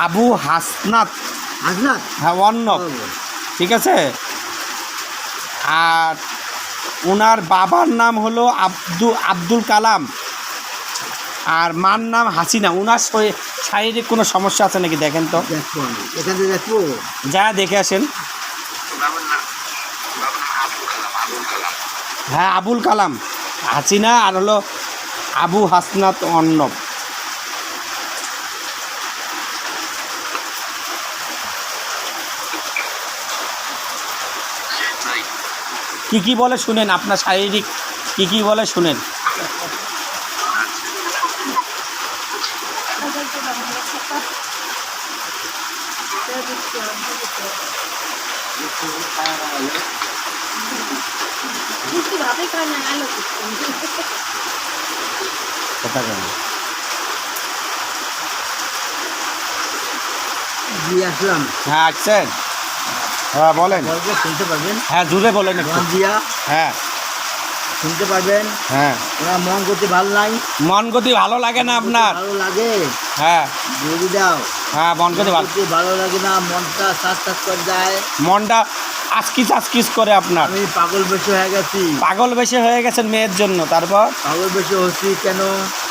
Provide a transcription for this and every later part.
আবু হাসনাত। হাসনাত? হ্যাঁ, অর্ণব। ঠিক আছে। আর ওনার বাবার নাম হলো আব্দুল কালাম, আর মার নাম হাসিনা। ওনার শারীরিক কোনো সমস্যা আছে নাকি দেখেন তো, দেখো এখান থেকে দেখবো, যা দেখে আসেন। হ্যাঁ, আবুল কালাম হাসিনা, আর হলো আবু হাসনাত অর্ণব। কি বলে শুনেন, আপনার শারীরিক কি বলে শুনেন। কথা কেন জি আসলাম। হ্যাঁ, আসছেন। হ্যাঁ, বলেন। গল্প শুনতে পারবেন? হ্যাঁ, জুড়ে বলেন একটু। জিয়া হ্যাঁ শুনতে পারবেন? হ্যাঁ। ওনার মন করতে ভালো নাই? মন গতি ভালো লাগে না আপনার? ভালো লাগে। হ্যাঁ বলে দাও। হ্যাঁ, মন গতি ভালো লাগে না, মনটা সাত করে যায়, মনটা আচকিস করে আপনার। আমি পাগল বেশি হয়ে গেছি। পাগল বেশি হয়ে গেছেন মেয়ের জন্য, তারপর? পাগল বেশি হচ্ছি কেন?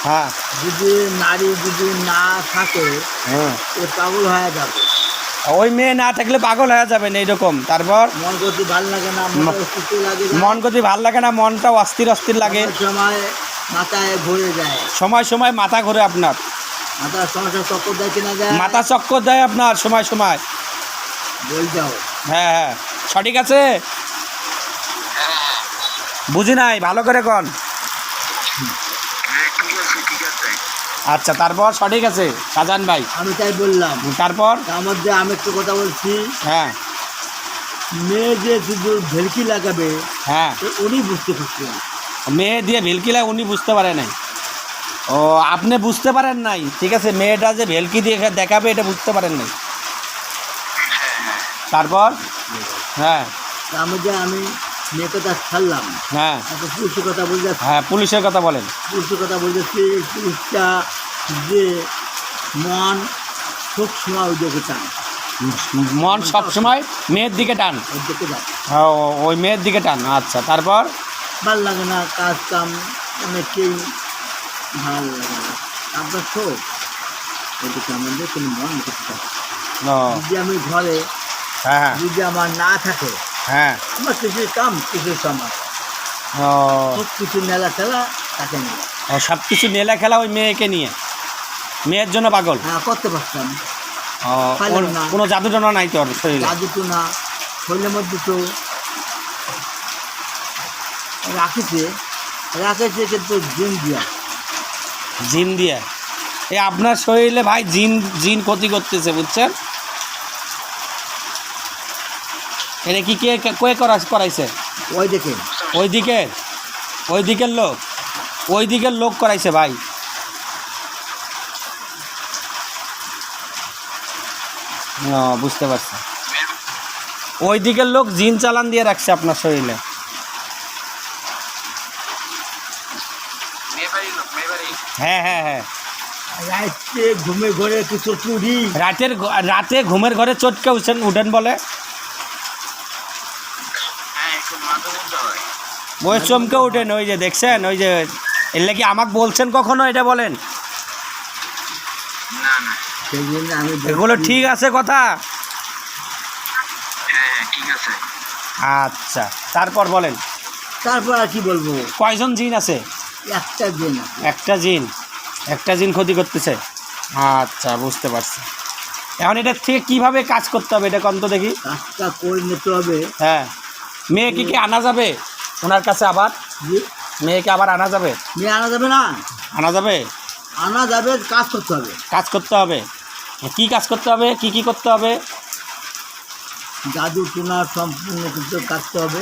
হ্যাঁ। যদি নারী যদি না থাকে হ্যাঁ, পাগল হয়ে যাবে। ওই মেয়ে না থাকলে পাগল হয়ে যাবেন এইরকম। তারপর? মন করতে ভালো লাগে না, মন গতি ভালো লাগে না, মনটা অস্থির লাগে, সময় মাথায় ঘুরে যায়, সময় মাথা ঘুরে আপনার। মাথার সমস্যা চক্কর দেয় কিনা যায়, মাথা চক্কর দেয় আপনার সময়। বল যাও। হ্যাঁ হ্যাঁ, সঠিক আছে। বুঝি নাই, ভালো করে কন। আচ্ছা, তারপর? সঠিক আছে শাহজাহান ভাই। আমি তাই বললাম। তারপর? তার মধ্যে আমি একটু কথা বলছি। হ্যাঁ। মেয়ে যে শুধু ভেলকি লাগাবে, হ্যাঁ, উনি বুঝতে পারছেন। মেয়ে দিয়ে ভেলকিলা উনি বুঝতে পারে নাই। ও, আপনি বুঝতে পারেন নাই। ঠিক আছে, মেয়েটা যে ভেলকি দিয়ে দেখাবে এটা বুঝতে পারেন নাই। তারপর? হ্যাঁ। তার মধ্যে আমি মেয়ে কথা ছাড়লাম। হ্যাঁ পুলিশের কথা বলতে, হ্যাঁ, পুলিশের কথা বলেন। পুলিশের কথা বলতেছি। পুলিশটা যে মন সব সময় ওই দিকে টান, মন সবসময় মেয়ের দিকে টান। ওই দিকে যায়। হ্যাঁ, ওই মেয়ের দিকে টান। আচ্ছা, তারপর? ভাল লাগে না, কাজ কাম অনেকেই ভাল লাগে না। আপনার সব ওইদিকে আমাদের কোনো মন করতে থাকে। ও, যদি আমি ঘরে হ্যাঁ যদি আমার না থাকে, হ্যাঁ। আমার কিছুর কাম কিছুর সময় ও, সব কিছু মেলা খেলা তাকে নিয়ে। সব কিছু মেলা খেলা ওই মেয়েকে নিয়ে, মেয়ের জন্য পাগল। হ্যাঁ, করতে পারতাম। ও, কোনো জাদুটনা নাই তোর শরীরে? জাদু তো না, শরীরের মধ্যে তো রাখেছে কিন্তু জিন দিয়ে। এই আপনার শরীরে ভাই জিন ক্ষতি করতেছে, বুঝছেন? এটা কি কে করাইছে? ওই দিকের লোক করাইছে ভাই। বুঝতে পারছি, ওই দিকের লোক জিন চালান দিয়ে রাখছে আপনার শরীরে। হ্যাঁ হ্যাঁ হ্যাঁ। রাতে ঘুমের ঘরে চটকে উঠেন বলে, ওই চমকে উঠেন। ওই যে দেখছেন, ওই যে এলে কি আমাকে বলছেন কখনো এটা বলেন? এগুলো ঠিক আছে কথা? আচ্ছা, তারপর বলেন। তারপর আর কি বলবো? কয়জন জিন আছে? একটা জিন ক্ষতি করতেছে। আচ্ছা, বুঝতে পারছি। এখন এটা থেকে কিভাবে কাজ করতে হবে এটা কন্ত দেখি। কাজটা করে নিতে হবে। হ্যাঁ, মেয়েকে কি আনা যাবে ওনার কাছে আবার? মেয়েকে আবার আনা যাবে? মেয়ে আনা যাবে না? আনা যাবে, কাজ করতে হবে। কি কাজ করতে হবে? কি করতে হবে? জাদু টুনা সম্পূর্ণ কিছু কাটতে হবে।